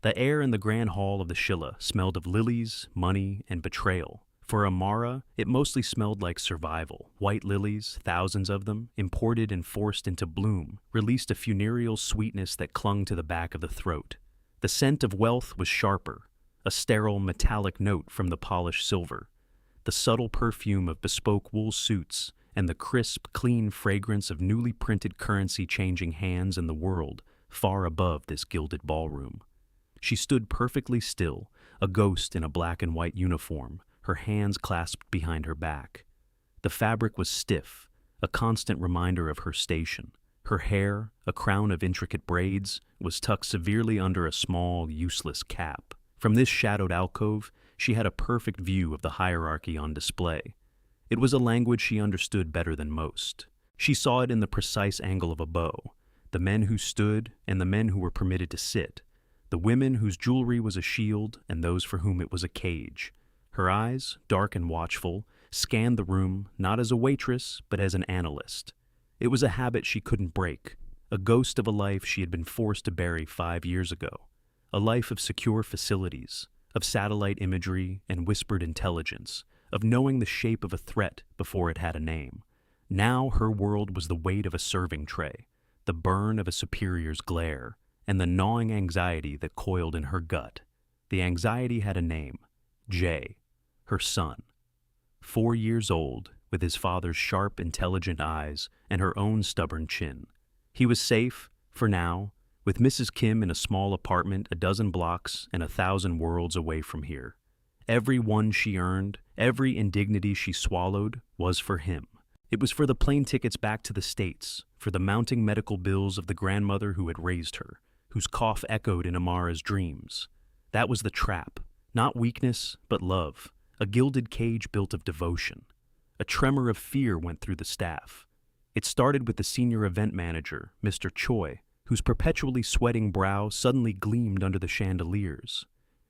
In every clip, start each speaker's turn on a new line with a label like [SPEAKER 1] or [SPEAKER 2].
[SPEAKER 1] The air in the grand hall of the Shilla smelled of lilies, money, and betrayal. For Amara, it mostly smelled like survival. White lilies, thousands of them, imported and forced into bloom, released a funereal sweetness that clung to the back of the throat. The scent of wealth was sharper, a sterile metallic note from the polished silver. The subtle perfume of bespoke wool suits and the crisp, clean fragrance of newly printed currency changing hands in the world far above this gilded ballroom. She stood perfectly still, a ghost in a black and white uniform, her hands clasped behind her back. The fabric was stiff, a constant reminder of her station. Her hair, a crown of intricate braids, was tucked severely under a small, useless cap. From this shadowed alcove, she had a perfect view of the hierarchy on display. It was a language she understood better than most. She saw it in the precise angle of a bow, the men who stood and the men who were permitted to sit, the women whose jewelry was a shield and those for whom it was a cage. Her eyes, dark and watchful, scanned the room not as a waitress but as an analyst. It was a habit she couldn't break, a ghost of a life she had been forced to bury 5 years ago, a life of secure facilities, of satellite imagery and whispered intelligence, of knowing the shape of a threat before it had a name. Now her world was the weight of a serving tray, the burn of a superior's glare, and the gnawing anxiety that coiled in her gut. The anxiety had a name, Jay, her son. 4 years old, with his father's sharp, intelligent eyes and her own stubborn chin. He was safe, for now, with Mrs. Kim in a small apartment a dozen blocks and 1,000 worlds away from here. Every one she earned, every indignity she swallowed, was for him. It was for the plane tickets back to the States, for the mounting medical bills of the grandmother who had raised her, whose cough echoed in Amara's dreams. That was the trap, not weakness, but love, a gilded cage built of devotion. A tremor of fear went through the staff. It started with the senior event manager, Mr. Choi, whose perpetually sweating brow suddenly gleamed under the chandeliers.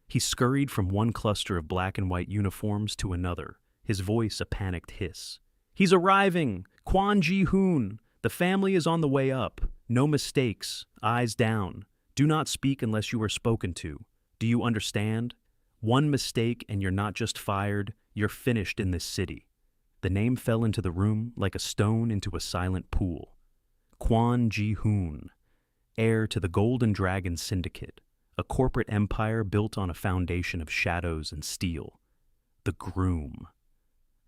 [SPEAKER 1] He scurried from one cluster of black and white uniforms to another, his voice a panicked hiss. "He's arriving! Kwon Ji-hoon! The family is on the way up. No mistakes. Eyes down. Do not speak unless you are spoken to. Do you understand? One mistake and you're not just fired, you're finished in this city." The name fell into the room like a stone into a silent pool. Kwon Ji-hoon, heir to the Golden Dragon Syndicate, a corporate empire built on a foundation of shadows and steel. The groom.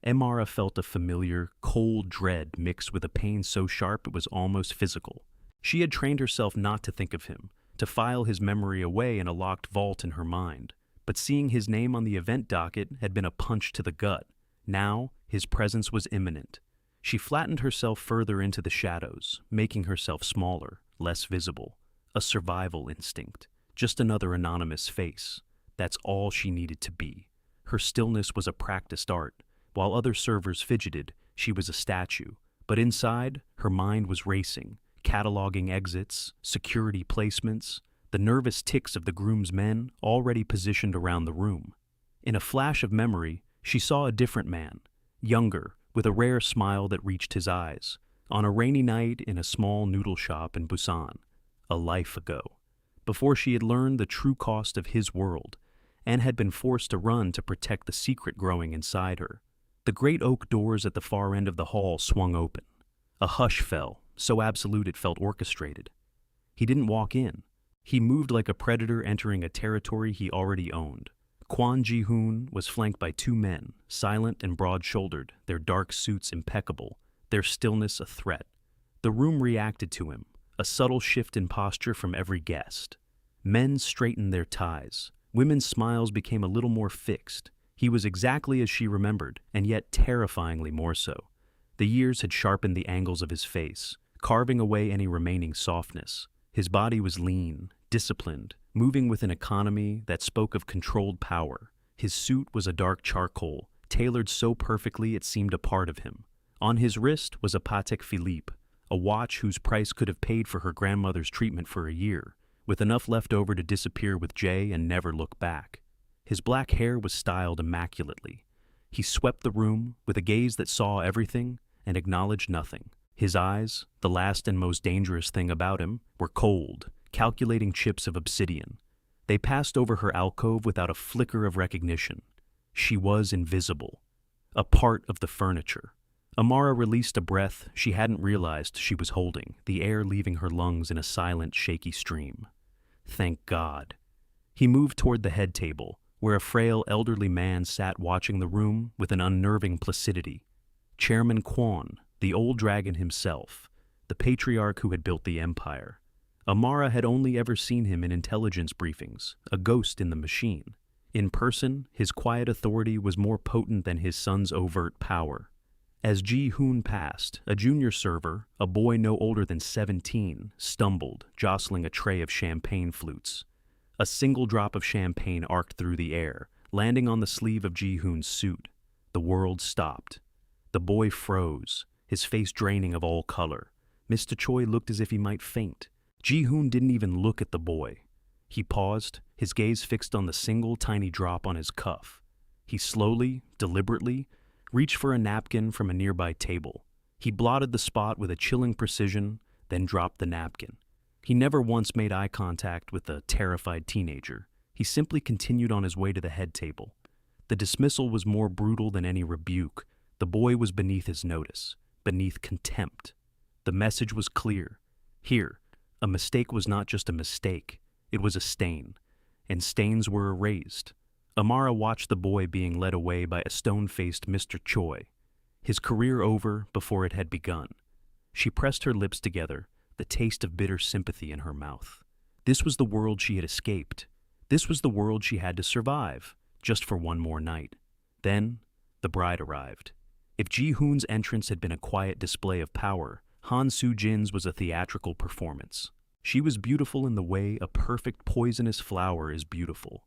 [SPEAKER 1] Amara felt a familiar, cold dread mixed with a pain so sharp it was almost physical. She had trained herself not to think of him, to file his memory away in a locked vault in her mind. But seeing his name on the event docket had been a punch to the gut. Now, his presence was imminent. She flattened herself further into the shadows, making herself smaller, less visible. A survival instinct. Just another anonymous face. That's all she needed to be. Her stillness was a practiced art. While other servers fidgeted, she was a statue. But inside, her mind was racing, cataloging exits, security placements, the nervous ticks of the groom's men already positioned around the room. In a flash of memory, she saw a different man, younger, with a rare smile that reached his eyes, on a rainy night in a small noodle shop in Busan, a life ago, before she had learned the true cost of his world, and had been forced to run to protect the secret growing inside her. The great oak doors at the far end of the hall swung open. A hush fell, so absolute it felt orchestrated. He didn't walk in. He moved like a predator entering a territory he already owned. Kwon Ji-hoon was flanked by 2 men, silent and broad-shouldered, their dark suits impeccable, their stillness a threat. The room reacted to him, a subtle shift in posture from every guest. Men straightened their ties. Women's smiles became a little more fixed. He was exactly as she remembered, and yet terrifyingly more so. The years had sharpened the angles of his face, carving away any remaining softness. His body was lean, disciplined, moving with an economy that spoke of controlled power. His suit was a dark charcoal, tailored so perfectly it seemed a part of him. On his wrist was a Patek Philippe, a watch whose price could have paid for her grandmother's treatment for a year, with enough left over to disappear with Jay and never look back. His black hair was styled immaculately. He swept the room with a gaze that saw everything and acknowledged nothing. His eyes, the last and most dangerous thing about him, were cold, calculating chips of obsidian. They passed over her alcove without a flicker of recognition. She was invisible, a part of the furniture. Amara released a breath she hadn't realized she was holding, the air leaving her lungs in a silent, shaky stream. Thank God. He moved toward the head table, where a frail, elderly man sat watching the room with an unnerving placidity. Chairman Quan, the old dragon himself, the patriarch who had built the empire. Amara had only ever seen him in intelligence briefings, a ghost in the machine. In person, his quiet authority was more potent than his son's overt power. As Ji-hoon passed, a junior server, a boy no older than 17, stumbled, jostling a tray of champagne flutes. A single drop of champagne arced through the air, landing on the sleeve of Ji-hoon's suit. The world stopped. The boy froze, his face draining of all color. Mr. Choi looked as if he might faint. Ji-hoon didn't even look at the boy. He paused, his gaze fixed on the single tiny drop on his cuff. He slowly, deliberately, reached for a napkin from a nearby table. He blotted the spot with a chilling precision, then dropped the napkin. He never once made eye contact with the terrified teenager. He simply continued on his way to the head table. The dismissal was more brutal than any rebuke. The boy was beneath his notice, beneath contempt. The message was clear. Here, a mistake was not just a mistake, it was a stain, and stains were erased. Amara watched the boy being led away by a stone-faced Mr. Choi, his career over before it had begun. She pressed her lips together, the taste of bitter sympathy in her mouth. This was the world she had escaped. This was the world she had to survive, just for one more night. Then, the bride arrived. If Ji-hoon's entrance had been a quiet display of power, Han Soo-jin's was a theatrical performance. She was beautiful in the way a perfect poisonous flower is beautiful.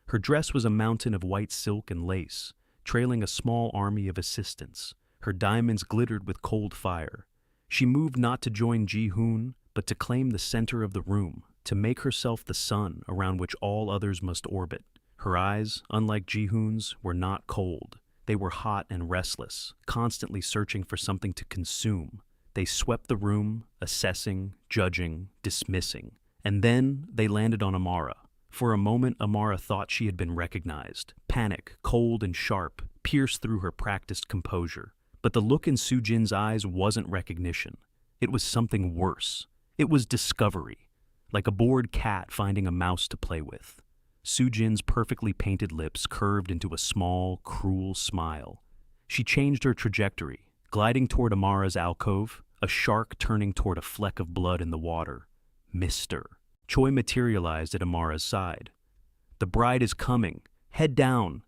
[SPEAKER 1] Her dress was a mountain of white silk and lace, trailing a small army of assistants. Her diamonds glittered with cold fire. She moved not to join Ji-hoon, but to claim the center of the room, to make herself the sun around which all others must orbit. Her eyes, unlike Ji-hoon's, were not cold. They were hot and restless, constantly searching for something to consume. They swept the room, assessing, judging, dismissing. And then they landed on Amara. For a moment, Amara thought she had been recognized. Panic, cold and sharp, pierced through her practiced composure. But the look in Soo-jin's eyes wasn't recognition. It was something worse. It was discovery, like a bored cat finding a mouse to play with. Soo-jin's perfectly painted lips curved into a small, cruel smile. She changed her trajectory, gliding toward Amara's alcove, a shark turning toward a fleck of blood in the water. Mr. Choi materialized at Amara's side. "The bride is coming. Head down.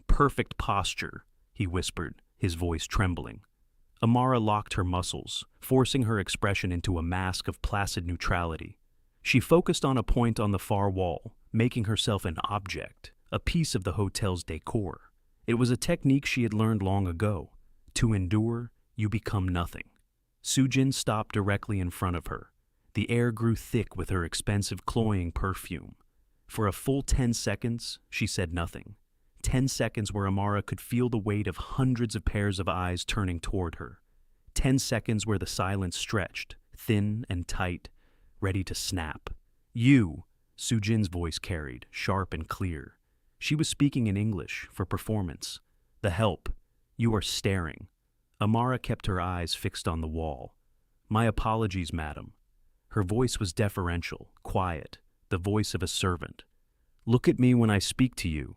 [SPEAKER 1] Perfect posture," he whispered, his voice trembling. Amara locked her muscles, forcing her expression into a mask of placid neutrality. She focused on a point on the far wall, making herself an object, a piece of the hotel's decor. It was a technique she had learned long ago. To endure, you become nothing. Soo-jin stopped directly in front of her. The air grew thick with her expensive cloying perfume. For a full 10 seconds, she said nothing. 10 seconds where Amara could feel the weight of hundreds of pairs of eyes turning toward her. 10 seconds where the silence stretched, thin and tight, ready to snap. "You," Soo-jin's voice carried, sharp and clear. She was speaking in English, for performance. "The help. You are staring." Amara kept her eyes fixed on the wall. "My apologies, madam." Her voice was deferential, quiet, the voice of a servant. "Look at me when I speak to you."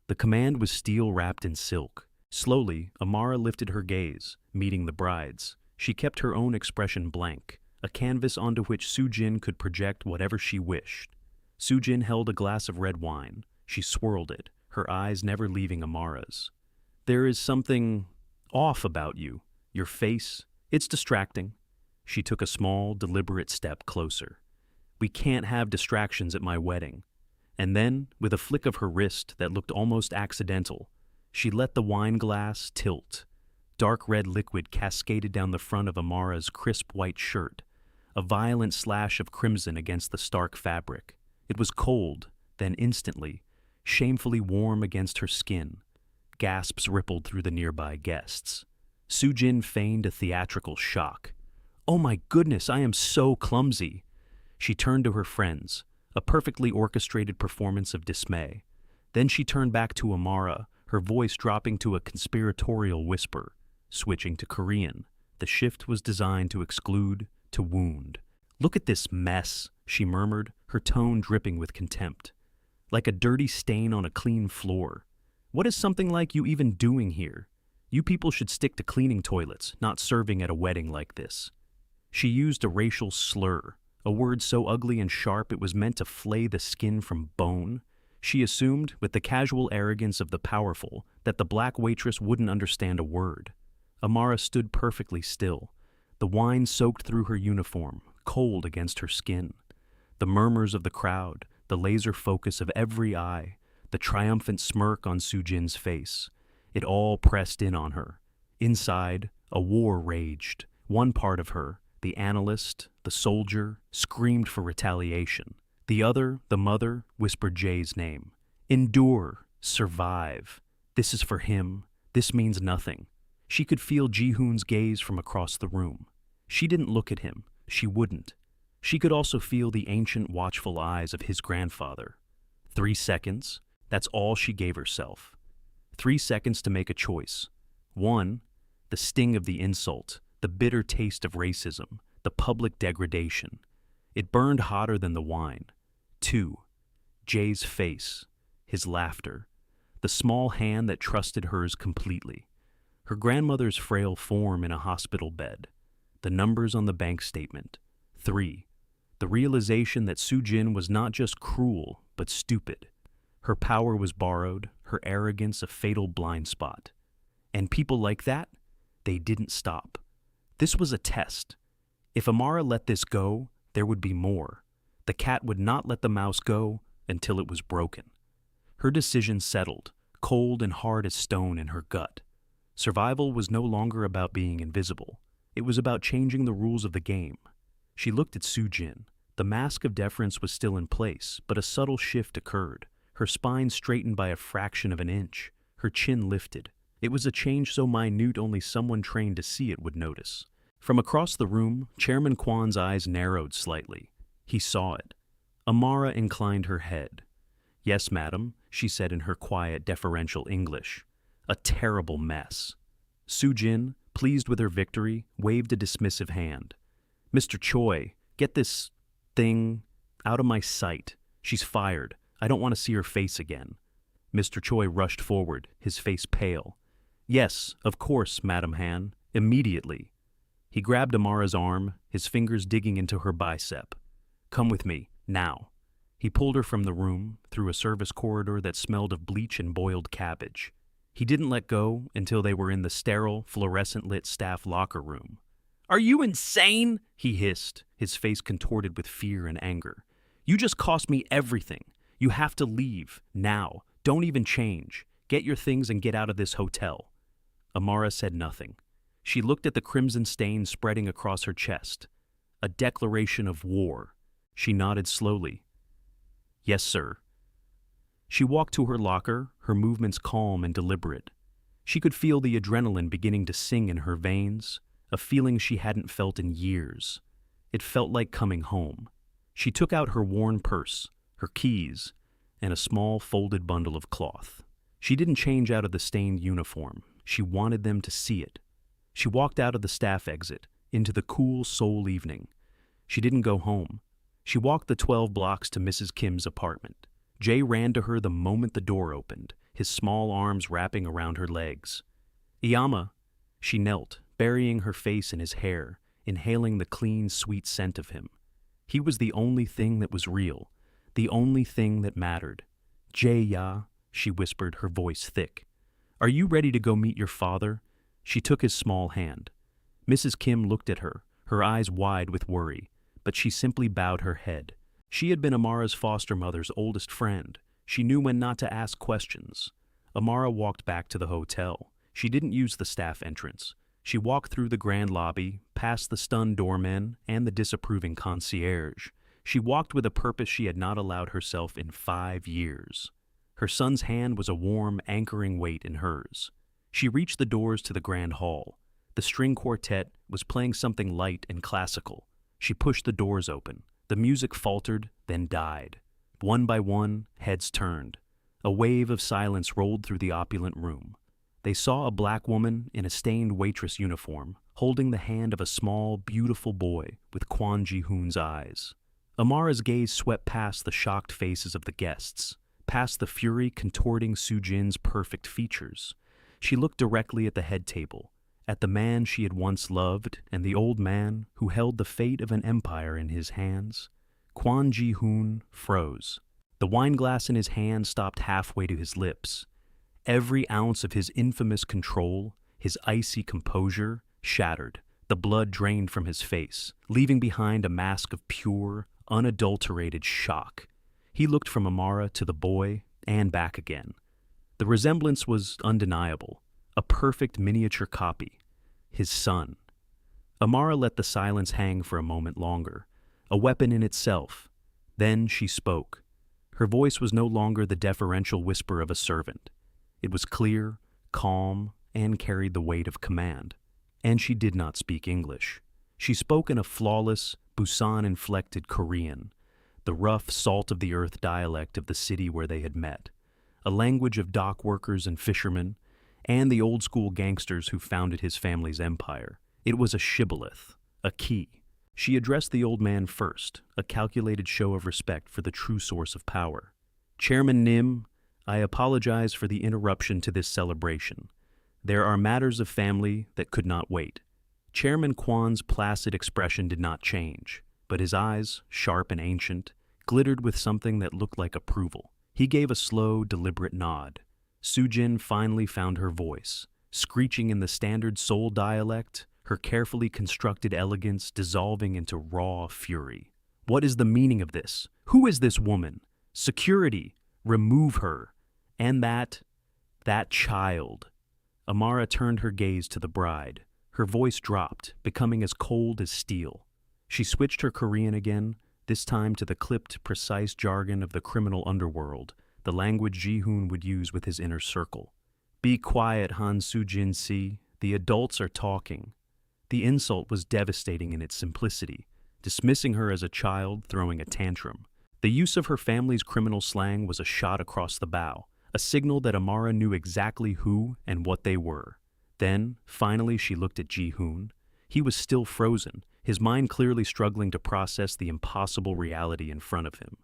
[SPEAKER 1] The command was steel wrapped in silk. Slowly, Amara lifted her gaze, meeting the bride's. She kept her own expression blank, a canvas onto which Soo-jin could project whatever she wished. Soo-jin held a glass of red wine. She swirled it, her eyes never leaving Amara's. "There is something off about you. Your face, it's distracting." She took a small, deliberate step closer. "We can't have distractions at my wedding." And then, with a flick of her wrist that looked almost accidental, she let the wine glass tilt. Dark red liquid cascaded down the front of Amara's crisp white shirt, a violent slash of crimson against the stark fabric. It was cold, then instantly, shamefully warm against her skin. Gasps rippled through the nearby guests. Soo-jin feigned a theatrical shock. "Oh my goodness, I am so clumsy." She turned to her friends. a perfectly orchestrated performance of dismay. Then she turned back to Amara, her voice dropping to a conspiratorial whisper, switching to Korean. The shift was designed to exclude, to wound. "Look at this mess," she murmured, her tone dripping with contempt. "Like a dirty stain on a clean floor. What is something like you even doing here? You people should stick to cleaning toilets, not serving at a wedding like this." She used a racial slur, a word so ugly and sharp it was meant to flay the skin from bone. She assumed, with the casual arrogance of the powerful, that the black waitress wouldn't understand a word. Amara stood perfectly still. The wine soaked through her uniform, cold against her skin. The murmurs of the crowd, the laser focus of every eye, the triumphant smirk on Sujin's face. It all pressed in on her. Inside, a war raged. One part of her, the analyst, the soldier, screamed for retaliation. The other, the mother, whispered Jay's name. "Endure, survive. This is for him. This means nothing." She could feel Ji-hoon's gaze from across the room. She didn't look at him. She wouldn't. She could also feel the ancient, watchful eyes of his grandfather. 3 seconds. That's all she gave herself. 3 seconds to make a choice. 1, the sting of the insult, the bitter taste of racism, the public degradation. It burned hotter than the wine. 2, Jay's face, his laughter, the small hand that trusted hers completely. Her grandmother's frail form in a hospital bed. The numbers on the bank statement. 3, the realization that Sujin was not just cruel, but stupid. Her power was borrowed, her arrogance a fatal blind spot. And people like that, they didn't stop. This was a test. If Amara let this go, there would be more. The cat would not let the mouse go until it was broken. Her decision settled, cold and hard as stone in her gut. Survival was no longer about being invisible. It was about changing the rules of the game. She looked at Sujin. The mask of deference was still in place, but a subtle shift occurred. Her spine straightened by a fraction of an inch. Her chin lifted. It was a change so minute only someone trained to see it would notice. From across the room, Chairman Kwan's eyes narrowed slightly. He saw it. Amara inclined her head. "Yes, madam," she said in her quiet, deferential English. "A terrible mess." Sujin, pleased with her victory, waved a dismissive hand. "Mr. Choi, get this thing out of my sight. She's fired. I don't want to see her face again." Mr. Choi rushed forward, his face pale. "Yes, of course, Madam Han. Immediately." He grabbed Amara's arm, his fingers digging into her bicep. "Come with me, now." He pulled her from the room, through a service corridor that smelled of bleach and boiled cabbage. He didn't let go until they were in the sterile, fluorescent-lit staff locker room. "Are you insane?" he hissed, his face contorted with fear and anger. "You just cost me everything. You have to leave, now. Don't even change. Get your things and get out of this hotel." Amara said nothing. She looked at the crimson stain spreading across her chest. A declaration of war. She nodded slowly. "Yes, sir." She walked to her locker, her movements calm and deliberate. She could feel the adrenaline beginning to sing in her veins, a feeling she hadn't felt in years. It felt like coming home. She took out her worn purse, her keys, and a small folded bundle of cloth. She didn't change out of the stained uniform. She wanted them to see it. She walked out of the staff exit, into the cool Seoul evening. She didn't go home. She walked the 12 blocks to Mrs. Kim's apartment. Jay ran to her the moment the door opened, his small arms wrapping around her legs. "Iyama." She knelt, burying her face in his hair, inhaling the clean, sweet scent of him. He was the only thing that was real, the only thing that mattered. "Jay, ya," she whispered, her voice thick. "Are you ready to go meet your father?" She took his small hand. Mrs. Kim looked at her, her eyes wide with worry, but she simply bowed her head. She had been Amara's foster mother's oldest friend. She knew when not to ask questions. Amara walked back to the hotel. She didn't use the staff entrance. She walked through the grand lobby, past the stunned doormen and the disapproving concierge. She walked with a purpose she had not allowed herself in 5 years. Her son's hand was a warm, anchoring weight in hers. She reached the doors to the grand hall. The string quartet was playing something light and classical. She pushed the doors open. The music faltered, then died. One by one, heads turned. A wave of silence rolled through the opulent room. They saw a black woman in a stained waitress uniform, holding the hand of a small, beautiful boy with Kwon Ji-hoon's eyes. Amara's gaze swept past the shocked faces of the guests, past the fury contorting Soo-jin's perfect features. She looked directly at the head table, at the man she had once loved and the old man who held the fate of an empire in his hands. Kwon Ji-hoon froze. The wineglass in his hand stopped halfway to his lips. Every ounce of his infamous control, his icy composure, shattered. The blood drained from his face, leaving behind a mask of pure, unadulterated shock. He looked from Amara to the boy and back again. The resemblance was undeniable, a perfect miniature copy. His son. Amara let the silence hang for a moment longer, a weapon in itself. Then she spoke. Her voice was no longer the deferential whisper of a servant. It was clear, calm, and carried the weight of command. And she did not speak English. She spoke in a flawless, Busan-inflected Korean, the rough, salt-of-the-earth dialect of the city where they had met, a language of dock workers and fishermen, and the old-school gangsters who founded his family's empire. It was a shibboleth, a key. She addressed the old man first, a calculated show of respect for the true source of power. Chairman Nim, I apologize for the interruption to this celebration. There are matters of family that could not wait. Chairman Kwon's placid expression did not change, but his eyes, sharp and ancient, glittered with something that looked like approval. He gave a slow, deliberate nod. Soo-jin finally found her voice, screeching in the standard Seoul dialect, her carefully constructed elegance dissolving into raw fury. What is the meaning of this? Who is this woman? Security! Remove her! And that child. Amara turned her gaze to the bride. Her voice dropped, becoming as cold as steel. She switched her Korean again, this time to the clipped, precise jargon of the criminal underworld, the language Ji-hoon would use with his inner circle. Be quiet, Han Soo-jin-si. The adults are talking. The insult was devastating in its simplicity, dismissing her as a child throwing a tantrum. The use of her family's criminal slang was a shot across the bow, a signal that Amara knew exactly who and what they were. Then, finally, she looked at Ji-hoon. He was still frozen, his mind clearly struggling to process the impossible reality in front of him.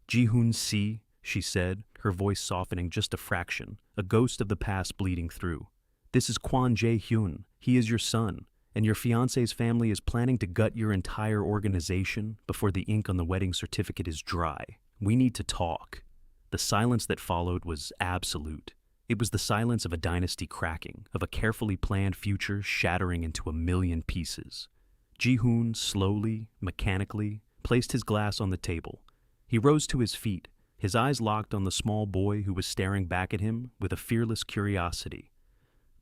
[SPEAKER 1] Ji-hoon-si, she said, her voice softening just a fraction, a ghost of the past bleeding through. This is Kwon Jae-hyun. He is your son, and your fiancé's family is planning to gut your entire organization before the ink on the wedding certificate is dry. We need to talk. The silence that followed was absolute. It was the silence of a dynasty cracking, of a carefully planned future shattering into a million pieces. Ji-hoon slowly, mechanically, placed his glass on the table. He rose to his feet, his eyes locked on the small boy who was staring back at him with a fearless curiosity.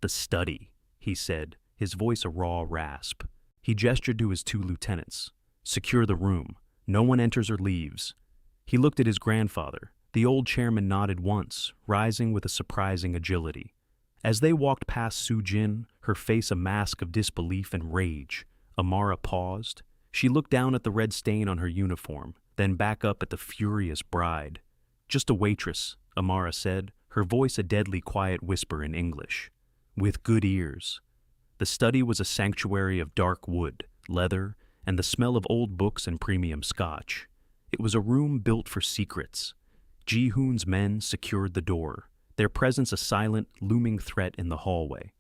[SPEAKER 1] The study, he said, his voice a raw rasp. He gestured to his two lieutenants. Secure the room. No one enters or leaves. He looked at his grandfather. The old chairman nodded once, rising with a surprising agility. As they walked past Soo-jin, her face a mask of disbelief and rage, Amara paused. She looked down at the red stain on her uniform, then back up at the furious bride. Just a waitress, Amara said, her voice a deadly quiet whisper in English. With good ears. The study was a sanctuary of dark wood, leather, and the smell of old books and premium scotch. It was a room built for secrets. Ji-hoon's men secured the door, their presence a silent, looming threat in the hallway.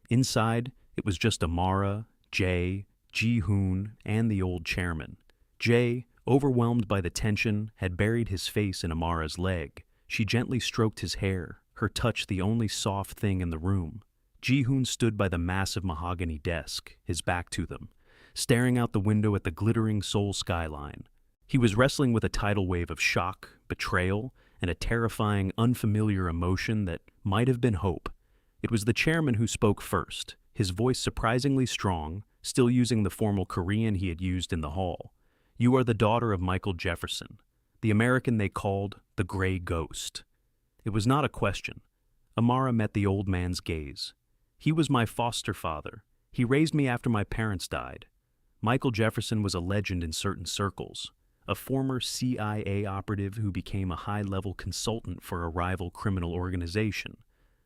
[SPEAKER 1] Inside, it was just Amara, Jae, Ji-hoon, and the old chairman. Jae, overwhelmed by the tension, had buried his face in Amara's leg. She gently stroked his hair, her touch the only soft thing in the room. Ji-hoon stood by the massive mahogany desk, his back to them, staring out the window at the glittering Seoul skyline. He was wrestling with a tidal wave of shock, betrayal, and a terrifying, unfamiliar emotion that might have been hope. It was the chairman who spoke first, his voice surprisingly strong, still using the formal Korean he had used in the hall. You are the daughter of Michael Jefferson, the American they called the Gray Ghost. It was not a question. Amara met the old man's gaze. He was my foster father. He raised me after my parents died. Michael Jefferson was a legend in certain circles, a former CIA operative who became a high-level consultant for a rival criminal organization,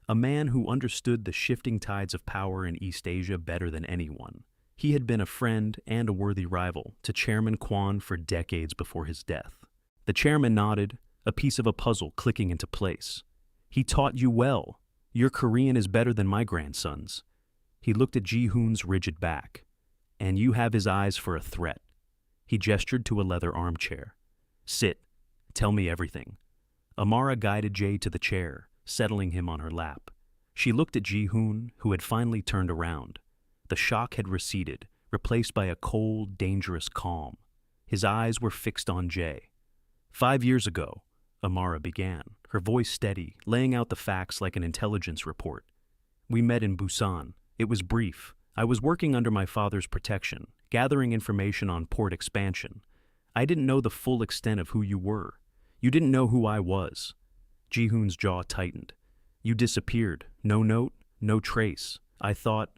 [SPEAKER 1] a man who understood the shifting tides of power in East Asia better than anyone. He had been a friend and a worthy rival to Chairman Kwan for decades before his death. The chairman nodded, a piece of a puzzle clicking into place. "He taught you well. Your Korean is better than my grandson's." He looked at Ji-hoon's rigid back. "And you have his eyes for a threat." He gestured to a leather armchair. "Sit. Tell me everything." Amara guided Jay to the chair, settling him on her lap. She looked at Ji-hoon, who had finally turned around. The shock had receded, replaced by a cold, dangerous calm. His eyes were fixed on Jay. "5 years ago," Amara began, her voice steady, laying out the facts like an intelligence report. "We met in Busan. It was brief. I was working under my father's protection, gathering information on port expansion. I didn't know the full extent of who you were. You didn't know who I was." Ji-hoon's jaw tightened. "You disappeared. No note, no trace. I thought—"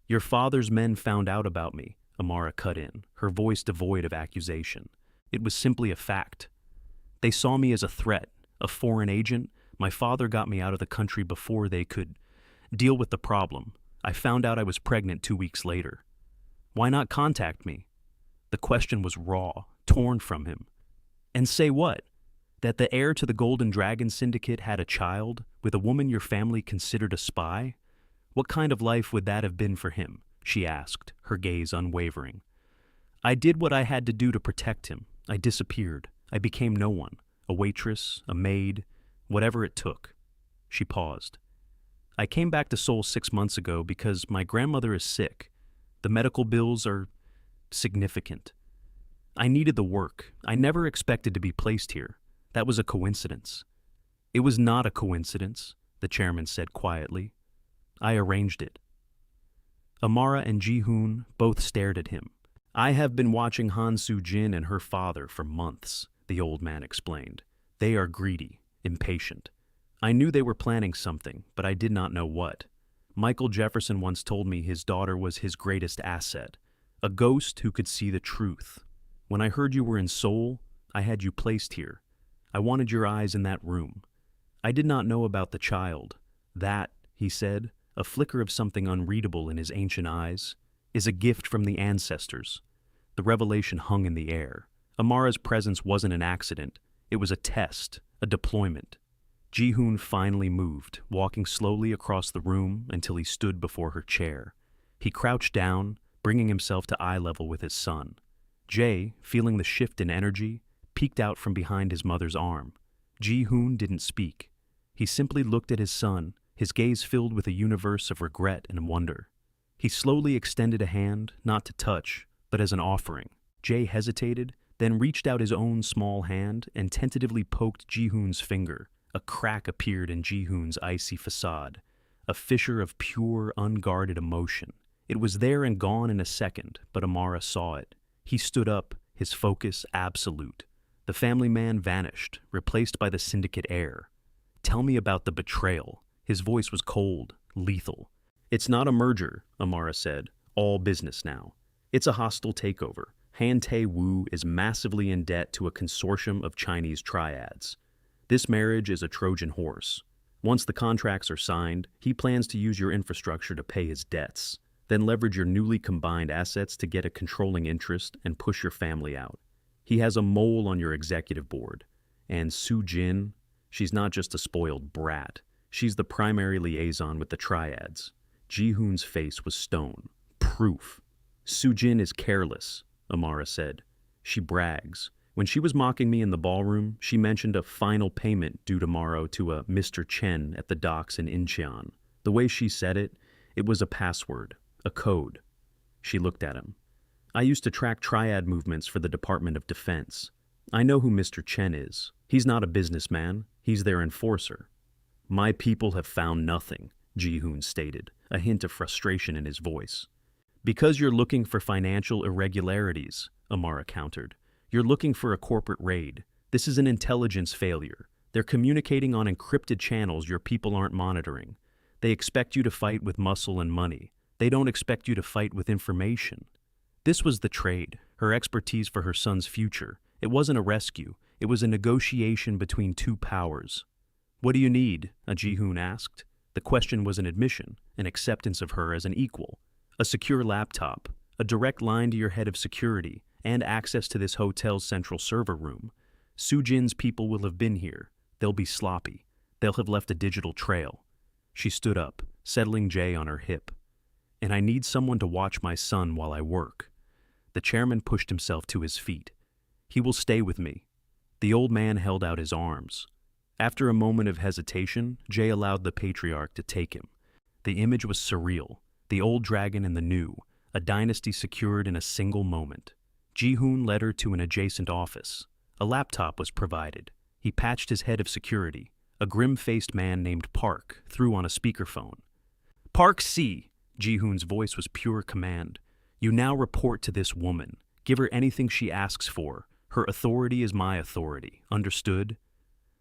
[SPEAKER 1] "Your father's men found out about me," Amara cut in, her voice devoid of accusation. "It was simply a fact. They saw me as a threat, a foreign agent. My father got me out of the country before they could deal with the problem. I found out I was pregnant 2 weeks later. Why not contact me?" The question was raw, torn from him. "And say what? That the heir to the Golden Dragon Syndicate had a child with a woman your family considered a spy? What kind of life would that have been for him?" she asked, her gaze unwavering. "I did what I had to do to protect him. I disappeared. I became no one, a waitress, a maid, whatever it took." She paused. "I came back to Seoul 6 months ago because my grandmother is sick. The medical bills are significant. I needed the work. I never expected to be placed here. That was a coincidence." "It was not a coincidence," the chairman said quietly. "I arranged it." Amara and Ji-hoon both stared at him. "I have been watching Han Soo-jin and her father for months," the old man explained. "They are greedy, impatient. I knew they were planning something, but I did not know what. Michael Jefferson once told me his daughter was his greatest asset, a ghost who could see the truth. When I heard you were in Seoul, I had you placed here. I wanted your eyes in that room. I did not know about the child. That," he said, a flicker of something unreadable in his ancient eyes, "is a gift from the ancestors." The revelation hung in the air. Amara's presence wasn't an accident. It was a test, a deployment. Ji-hoon finally moved, walking slowly across the room until he stood before her chair. He crouched down, bringing himself to eye level with his son. Jay, feeling the shift in energy, peeked out from behind his mother's arm. Ji-hoon didn't speak. He simply looked at his son, his gaze filled with a universe of regret and wonder. He slowly extended a hand, not to touch, but as an offering. Jay hesitated, then reached out his own small hand and tentatively poked Ji-hoon's finger. A crack appeared in Ji-hoon's icy facade, a fissure of pure, unguarded emotion. It was there and gone in a second, but Amara saw it. He stood up, his focus absolute. The family man vanished, replaced by the syndicate heir. "Tell me about the betrayal." His voice was cold, lethal. "It's not a merger," Amara said. "All business now. It's a hostile takeover. Han Tae-woo is massively in debt to a consortium of Chinese triads. This marriage is a Trojan horse. Once the contracts are signed, he plans to use your infrastructure to pay his debts, then leverage your newly combined assets to get a controlling interest and push your family out. He has a mole on your executive board. And Soo-jin, she's not just a spoiled brat. She's the primary liaison with the triads." Ji-hoon's face was stone. "Proof." "Soo-jin is careless," Amara said. "She brags. When she was mocking me in the ballroom, she mentioned a final payment due tomorrow to a Mr. Chen at the docks in Incheon. The way she said it, it was a password, a code." She looked at him. "I used to track triad movements for the Department of Defense. I know who Mr. Chen is. He's not a businessman. He's their enforcer." "My people have found nothing," Ji-hoon stated, a hint of frustration in his voice. "Because you're looking for financial irregularities," Amara countered. "You're looking for a corporate raid. This is an intelligence failure. They're communicating on encrypted channels your people aren't monitoring. They expect you to fight with muscle and money. They don't expect you to fight with information." This was the trade, her expertise for her son's future, It wasn't a rescue, it was a negotiation between two powers. "What do you need?" a Ji-hoon asked. The question was an admission, an acceptance of her as an equal. "A secure laptop, a direct line to your head of security, and access to this hotel's central server room. Soo-jin's people will have been here. They'll be sloppy. They'll have left a digital trail." She stood up, settling Jay on her hip. "And I need someone to watch my son while I work." The chairman pushed himself to his feet. "He will stay with me." The old man held out his arms. After a moment of hesitation, Jay allowed the patriarch to take him. The image was surreal, the old dragon and the new, a dynasty secured in a single moment. Ji-hoon led her to an adjacent office. A laptop was provided. He patched his head of security. A grim-faced man named Park threw on a speakerphone. "Park C," Ji-hoon's voice was pure command. "You now report to this woman. Give her anything she asks for. Her authority is my authority. Understood?"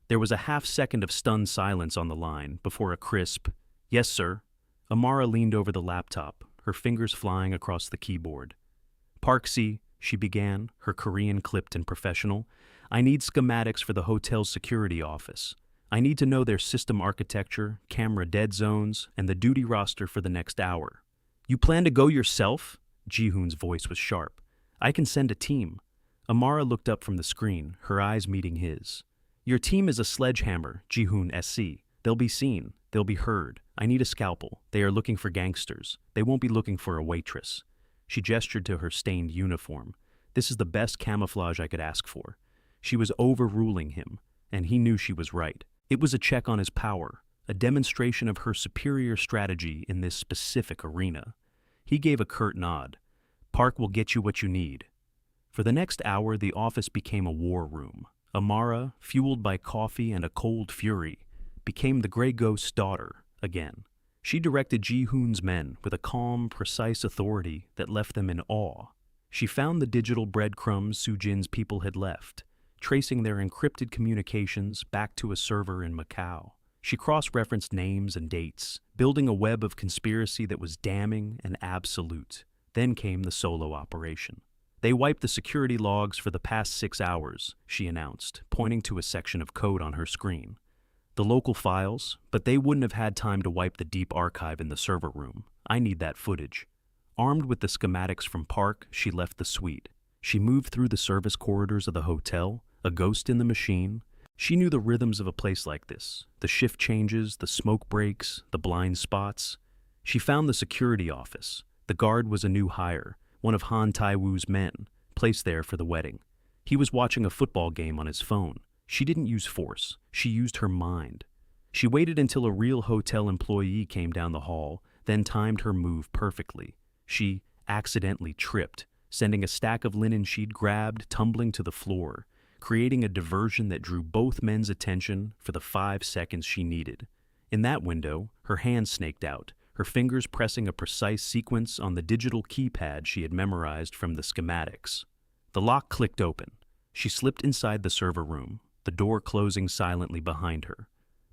[SPEAKER 1] There was a half-second of stunned silence on the line before a crisp, "Yes, sir." Amara leaned over the laptop, her fingers flying across the keyboard. "Park C," she began, her Korean clipped and professional. "I need schematics for the hotel's security office. I need to know their system architecture, camera dead zones, and the duty roster for the next hour." "You plan to go yourself?" Ji-hoon's voice was sharp. "I can send a team." Amara looked up from the screen, her eyes meeting his. "Your team is a sledgehammer, Ji-hoon SC. They'll be seen. They'll be heard. I need a scalpel. They are looking for gangsters. They won't be looking for a waitress." She gestured to her stained uniform. "This is the best camouflage I could ask for." She was overruling him, and he knew she was right. It was a check on his power, a demonstration of her superior strategy in this specific arena. He gave a curt nod. "Park will get you what you need." For the next hour, the office became a war room. Amara, fueled by coffee and a cold fury, became the Grey Ghost's daughter again. She directed Ji-hoon's men with a calm, precise authority that left them in awe. She found the digital breadcrumbs Soo-jin's people had left, tracing their encrypted communications back to a server in Macau. She cross-referenced names and dates, building a web of conspiracy that was damning and absolute. Then came the solo operation. "They wiped the security logs for the past 6 hours," she announced, pointing to a section of code on her screen. "The local files, but they wouldn't have had time to wipe the deep archive in the server room. I need that footage." Armed with the schematics from Park, she left the suite. She moved through the service corridors of the hotel, a ghost in the machine. She knew the rhythms of a place like this, the shift changes, the smoke breaks, the blind spots. She found the security office. The guard was a new hire, one of Han Tai-woo's men, placed there for the wedding. He was watching a football game on his phone. She didn't use force. She used her mind. She waited until a real hotel employee came down the hall, then timed her move perfectly. She accidentally tripped, sending a stack of linen she'd grabbed tumbling to the floor, creating a diversion that drew both men's attention for the 5 seconds she needed. In that window, her hand snaked out, her fingers pressing a precise sequence on the digital keypad she had memorized from the schematics. The lock clicked open. She slipped inside the server room, the door closing silently behind her.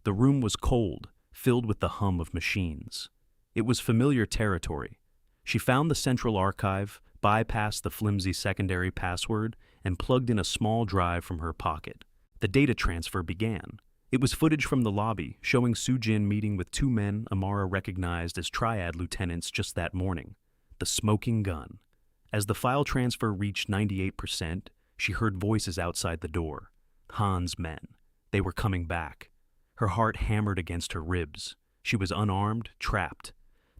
[SPEAKER 1] The room was cold, filled with the hum of machines. It was familiar territory. She found the central archive, bypassed the flimsy secondary password, and plugged in a small drive from her pocket. The data transfer began. It was footage from the lobby, showing Soo-jin meeting with 2 men Amara recognized as triad lieutenants just that morning. The smoking gun. As the file transfer reached 98%, she heard voices outside the door. Han's men. They were coming back. Her heart hammered against her ribs. She was unarmed, trapped.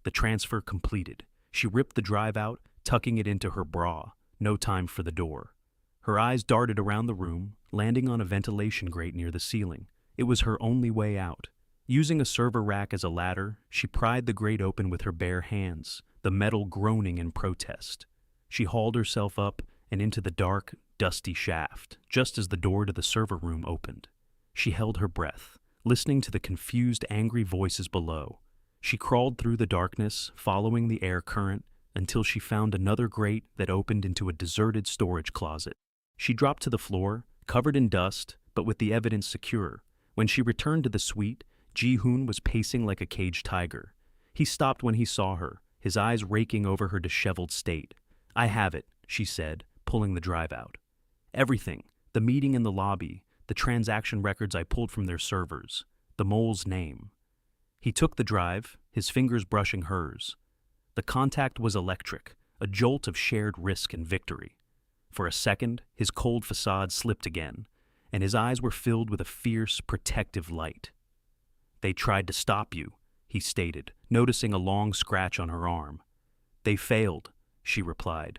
[SPEAKER 1] The transfer completed. She ripped the drive out, tucking it into her bra. No time for the door. Her eyes darted around the room, landing on a ventilation grate near the ceiling. It was her only way out. Using a server rack as a ladder, she pried the grate open with her bare hands, the metal groaning in protest. She hauled herself up and into the dark, dusty shaft, just as the door to the server room opened. She held her breath, listening to the confused, angry voices below. She crawled through the darkness, following the air current, until she found another grate that opened into a deserted storage closet. She dropped to the floor, covered in dust, but with the evidence secure. When she returned to the suite, Ji-hoon was pacing like a caged tiger. He stopped when he saw her, his eyes raking over her disheveled state. "I have it," she said, pulling the drive out. "Everything. The meeting in the lobby, the transaction records I pulled from their servers, the mole's name. He took the drive, his fingers brushing hers. The contact was electric, a jolt of shared risk and victory. For a second, his cold facade slipped again, and his eyes were filled with a fierce, protective light. "They tried to stop you," he stated, noticing a long scratch on her arm. "They failed," she replied.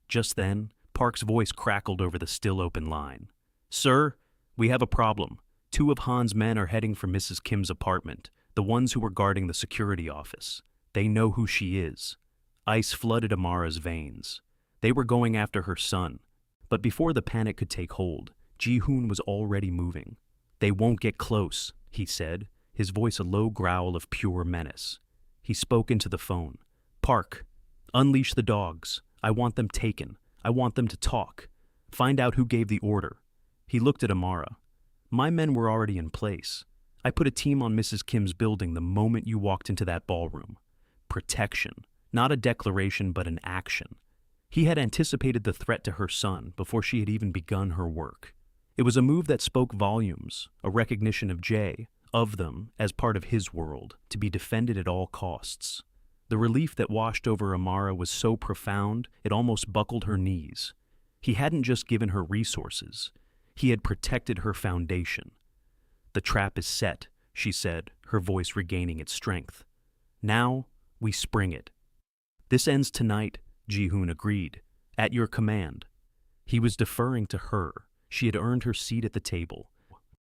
[SPEAKER 1] Just then, Park's voice crackled over the still open line. "Sir, we have a problem. 2 of Han's men are heading for Mrs. Kim's apartment, the ones who were guarding the security office. They know who she is." Ice flooded Amara's veins. They were going after her son. But before the panic could take hold, Ji-hoon was already moving. "They won't get close," he said, his voice a low growl of pure menace. He spoke into the phone. "Park, unleash the dogs. I want them taken. I want them to talk. Find out who gave the order." He looked at Amara. "My men were already in place. I put a team on Mrs. Kim's building the moment you walked into that ballroom. Protection, not a declaration but an action." He had anticipated the threat to her son before she had even begun her work. It was a move that spoke volumes, a recognition of Jay, of them, as part of his world, to be defended at all costs. The relief that washed over Amara was so profound it almost buckled her knees. He hadn't just given her resources, he had protected her foundation. "The trap is set," she said, her voice regaining its strength. "Now, we spring it." "This ends tonight," Ji-hoon agreed. "At your command." He was deferring to her. She had earned her seat at the table.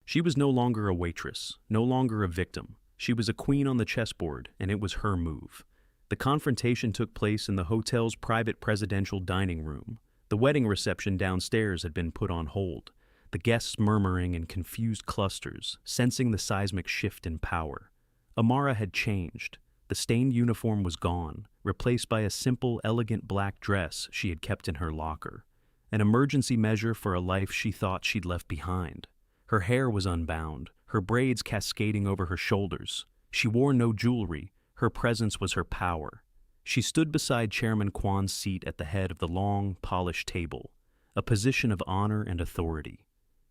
[SPEAKER 1] She was no longer a waitress, no longer a victim. She was a queen on the chessboard, and it was her move. The confrontation took place in the hotel's private presidential dining room. The wedding reception downstairs had been put on hold, the guests murmuring in confused clusters, sensing the seismic shift in power. Amara had changed. The stained uniform was gone, replaced by a simple, elegant black dress she had kept in her locker, an emergency measure for a life she thought she'd left behind. Her hair was unbound, her braids cascading over her shoulders. She wore no jewelry. Her presence was her power. She stood beside Chairman Kwan's seat at the head of the long, polished table, a position of honor and authority.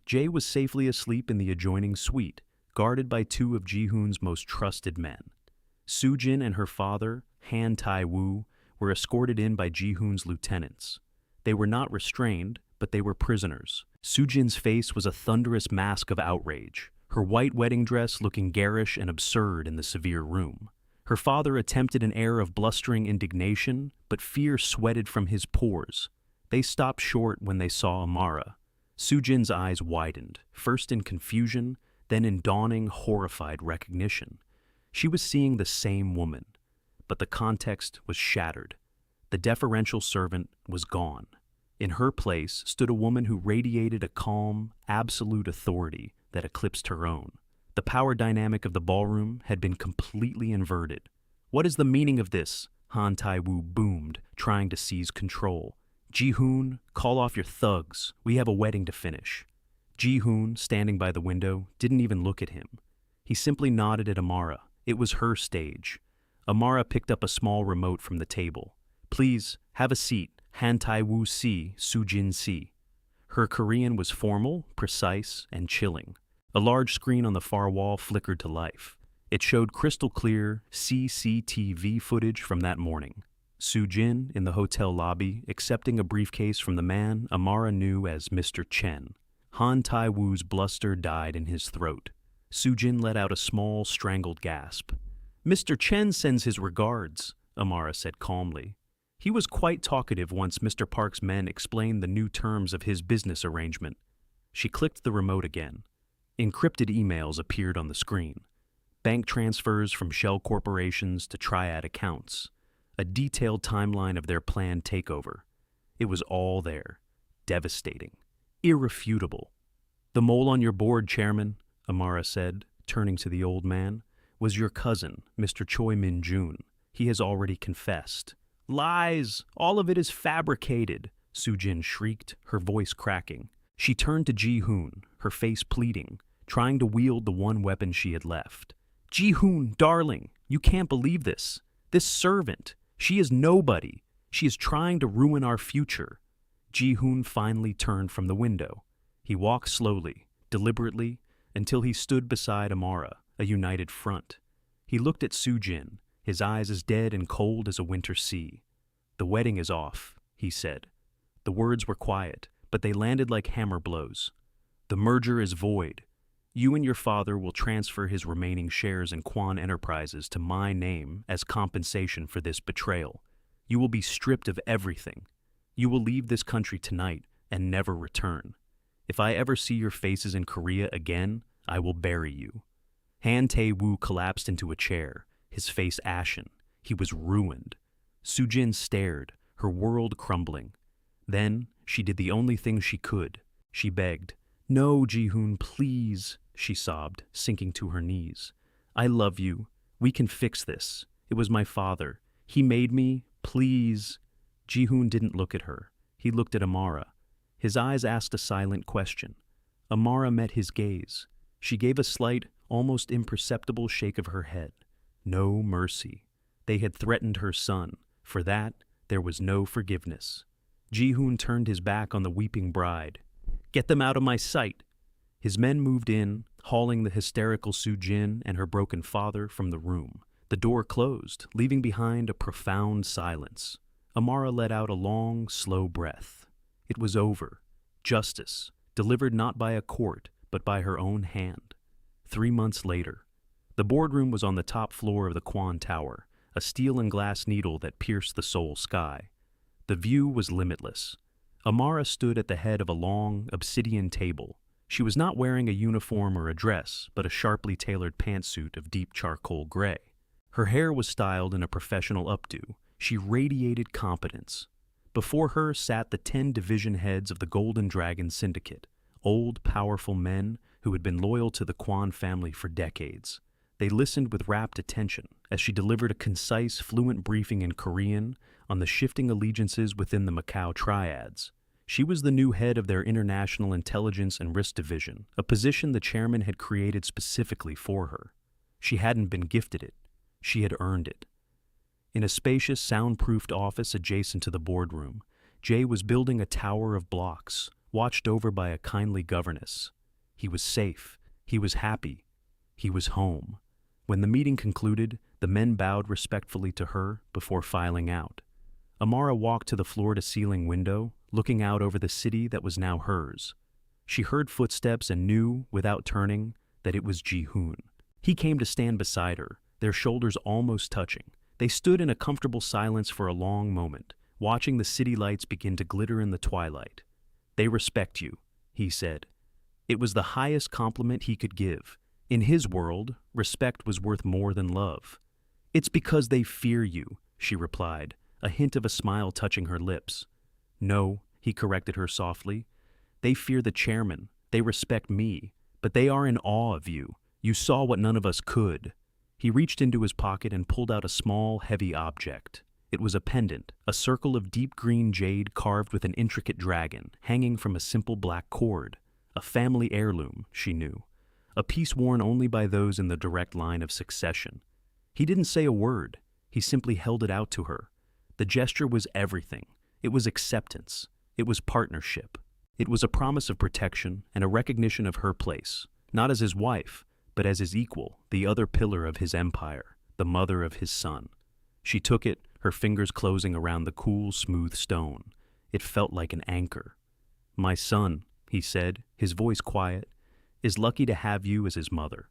[SPEAKER 1] Jay was safely asleep in the adjoining suite, guarded by 2 of Ji-hoon's most trusted men. Soo-jin and her father, Han Tai-woo, were escorted in by Ji-hoon's lieutenants. They were not restrained, but they were prisoners. Soo-jin's face was a thunderous mask of outrage, her white wedding dress looking garish and absurd in the severe room. Her father attempted an air of blustering indignation, but fear sweated from his pores. They stopped short when they saw Amara. Soo-jin's eyes widened, first in confusion, then in dawning, horrified recognition. She was seeing the same woman, but the context was shattered. The deferential servant was gone. In her place stood a woman who radiated a calm, absolute authority that eclipsed her own. The power dynamic of the ballroom had been completely inverted. "What is the meaning of this?" Han Tai-woo boomed, trying to seize control. "Ji-hoon, call off your thugs. We have a wedding to finish." Ji-hoon, standing by the window, didn't even look at him. He simply nodded at Amara. It was her stage. Amara picked up a small remote from the table. "Please, have a seat. Han Tai-woo si, Soo-jin si." Her Korean was formal, precise, and chilling. A large screen on the far wall flickered to life. It showed crystal clear CCTV footage from that morning. Soo-jin in the hotel lobby, accepting a briefcase from the man Amara knew as Mr. Chen. Han Tai-woo's bluster died in his throat. Soo-jin let out a small, strangled gasp. "Mr. Chen sends his regards," Amara said calmly. He was quite talkative once Mr. Park's men explained the new terms of his business arrangement. She clicked the remote again. Encrypted emails appeared on the screen. Bank transfers from shell corporations to triad accounts. A detailed timeline of their planned takeover. It was all there. Devastating. Irrefutable. "The mole on your board, Chairman," Amara said, turning to the old man, "was your cousin, Mr. Choi Min-jun. He has already confessed." "Lies! All of it is fabricated!" Soo-jin shrieked, her voice cracking. She turned to Ji-hoon, her face pleading, trying to wield the one weapon she had left. "Ji-hoon, darling, you can't believe this. This servant, she is nobody. She is trying to ruin our future." Ji-hoon finally turned from the window. He walked slowly, deliberately, until he stood beside Amara, a united front. He looked at Sujin, his eyes as dead and cold as a winter sea. "The wedding is off," he said. The words were quiet, but they landed like hammer blows. "The merger is void. You and your father will transfer his remaining shares in Quan Enterprises to my name as compensation for this betrayal. You will be stripped of everything. You will leave this country tonight and never return. If I ever see your faces in Korea again, I will bury you." Han Tae-woo collapsed into a chair, his face ashen. He was ruined. Sujin stared, her world crumbling. Then she did the only thing she could. She begged. "No, Ji-hoon, please," she sobbed, sinking to her knees. "I love you. We can fix this. It was my father. He made me. Please." Ji-hoon didn't look at her. He looked at Amara. His eyes asked a silent question. Amara met his gaze. She gave a slight, almost imperceptible shake of her head. No mercy. They had threatened her son. For that, there was no forgiveness. Ji-hoon turned his back on the weeping bride. "Get them out of my sight." His men moved in, hauling the hysterical Sujin and her broken father from the room. The door closed, leaving behind a profound silence. Amara let out a long, slow breath. It was over. Justice, delivered not by a court, but by her own hand. 3 months later. The boardroom was on the top floor of the Quan Tower, a steel and glass needle that pierced the Seoul sky. The view was limitless. Amara stood at the head of a long, obsidian table. She was not wearing a uniform or a dress, but a sharply tailored pantsuit of deep charcoal gray. Her hair was styled in a professional updo. She radiated competence. Before her sat the 10 division heads of the Golden Dragon Syndicate, old, powerful men who had been loyal to the Quan family for decades. They listened with rapt attention as she delivered a concise, fluent briefing in Korean on the shifting allegiances within the Macau triads. She was the new head of their International Intelligence and Risk Division, a position the chairman had created specifically for her. She hadn't been gifted it. She had earned it. In a spacious, soundproofed office adjacent to the boardroom, Jay was building a tower of blocks, watched over by a kindly governess. He was safe. He was happy. He was home. When the meeting concluded, the men bowed respectfully to her before filing out. Amara walked to the floor-to-ceiling window, looking out over the city that was now hers. She heard footsteps and knew, without turning, that it was Ji-hoon. He came to stand beside her, their shoulders almost touching. They stood in a comfortable silence for a long moment, watching the city lights begin to glitter in the twilight. "They respect you," he said. It was the highest compliment he could give. In his world, respect was worth more than love. "It's because they fear you," she replied, a hint of a smile touching her lips. "No," he corrected her softly. "They fear the chairman. They respect me. But they are in awe of you. You saw what none of us could." He reached into his pocket and pulled out a small, heavy object. It was a pendant, a circle of deep green jade carved with an intricate dragon, hanging from a simple black cord. A family heirloom, she knew. A piece worn only by those in the direct line of succession. He didn't say a word. He simply held it out to her. The gesture was everything. It was acceptance. It was partnership. It was a promise of protection and a recognition of her place, not as his wife, but as his equal, the other pillar of his empire, the mother of his son. She took it, her fingers closing around the cool, smooth stone. It felt like an anchor. "My son," he said, his voice quiet, "is lucky to have you as his mother."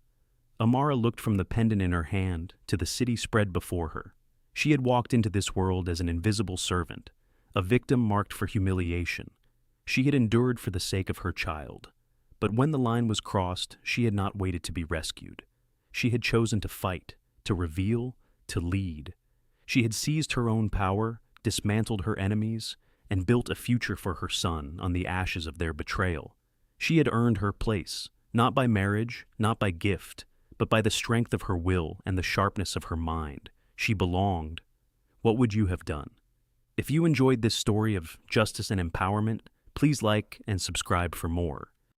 [SPEAKER 1] Amara looked from the pendant in her hand to the city spread before her. She had walked into this world as an invisible servant, a victim marked for humiliation. She had endured for the sake of her child. But when the line was crossed, she had not waited to be rescued. She had chosen to fight, to reveal, to lead. She had seized her own power, dismantled her enemies, and built a future for her son on the ashes of their betrayal. She had earned her place, not by marriage, not by gift, but by the strength of her will and the sharpness of her mind. She belonged. What would you have done? If you enjoyed this story of justice and empowerment, please like and subscribe for more.